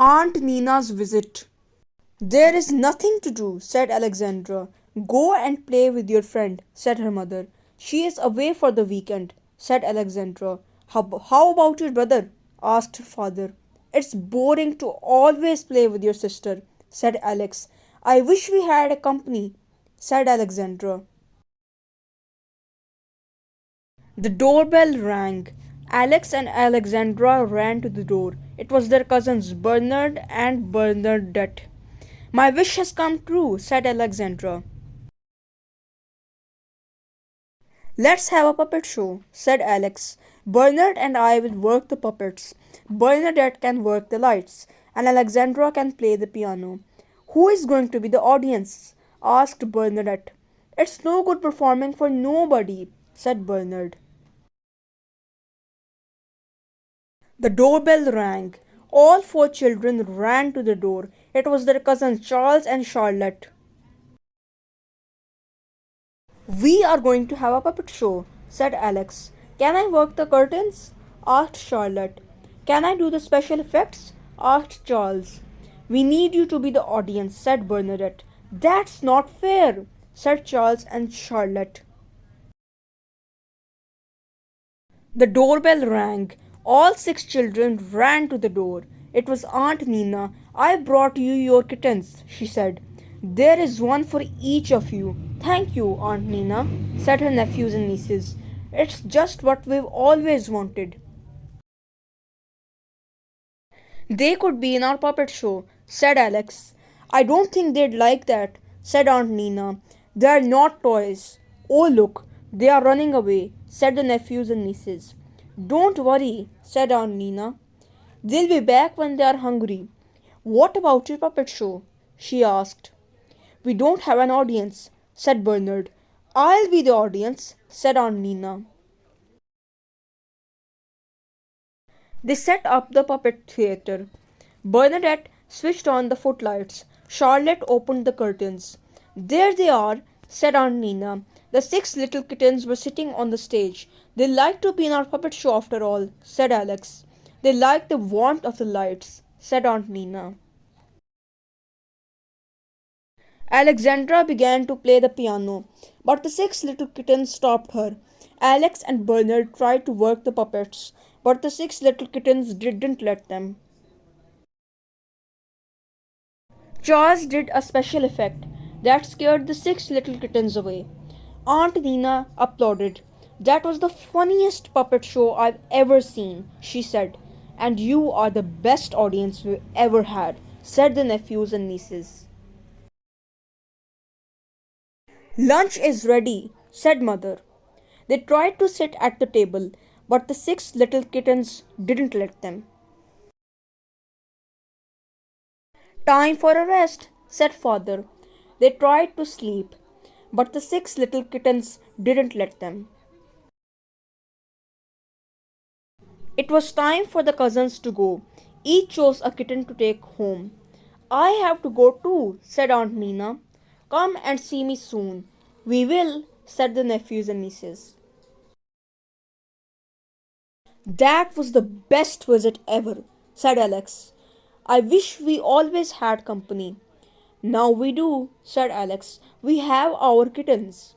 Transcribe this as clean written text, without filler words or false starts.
Aunt Nina's visit. There is nothing to do, said Alexandra. Go and play with your friend, said her mother. She is away for the weekend, said Alexandra. How about your brother? Asked her father. It's boring to always play with your sister, said Alex. I wish we had a company, said Alexandra. The doorbell rang. Alex and Alexandra ran to the door. It was their cousins Bernard and Bernadette. My wish has come true, said Alexandra. Let's have a puppet show, said Alex. Bernard and I will work the puppets. Bernadette can work the lights, and Alexandra can play the piano. Who is going to be the audience? Asked Bernadette. It's no good performing for nobody, said Bernard. The doorbell rang. All four children ran to the door. It was their cousins Charles and Charlotte. We are going to have a puppet show, said Alex. Can I work the curtains? Asked Charlotte. Can I do the special effects? Asked Charles. We need you to be the audience, said Bernadette. That's not fair, said Charles and Charlotte. The doorbell rang. All six children ran to the door. It was Aunt Nina. I brought you your kittens, she said. There is one for each of you. Thank you, Aunt Nina, said her nephews and nieces. It's just what we've always wanted. They could be in our puppet show, said Alex. I don't think they'd like that, said Aunt Nina. They are not toys. Oh, look, they are running away, said the nephews and nieces. Don't worry, said Aunt Nina. They'll be back when they are hungry. What about your puppet show? She asked. We don't have an audience, said Bernard. I'll be the audience, said Aunt Nina. They set up the puppet theatre. Bernadette switched on the footlights. Charlotte opened the curtains. There they are, said Aunt Nina. The six little kittens were sitting on the stage. They like to be in our puppet show after all, said Alex. They like the warmth of the lights, said Aunt Nina. Alexandra began to play the piano, but the six little kittens stopped her. Alex and Bernard tried to work the puppets, but the six little kittens didn't let them. Charles did a special effect that scared the six little kittens away. Aunt Nina applauded. That was the funniest puppet show I've ever seen, she said. And you are the best audience we've ever had, said the nephews and nieces. Lunch is ready, said Mother. They tried to sit at the table, but the six little kittens didn't let them. Time for a rest, said Father. They tried to sleep, but the six little kittens didn't let them. It was time for the cousins to go. Each chose a kitten to take home. I have to go too, said Aunt Nina. Come and see me soon. We will, said the nephews and nieces. That was the best visit ever, said Alex. I wish we always had company. Now we do, said Alex. We have our kittens.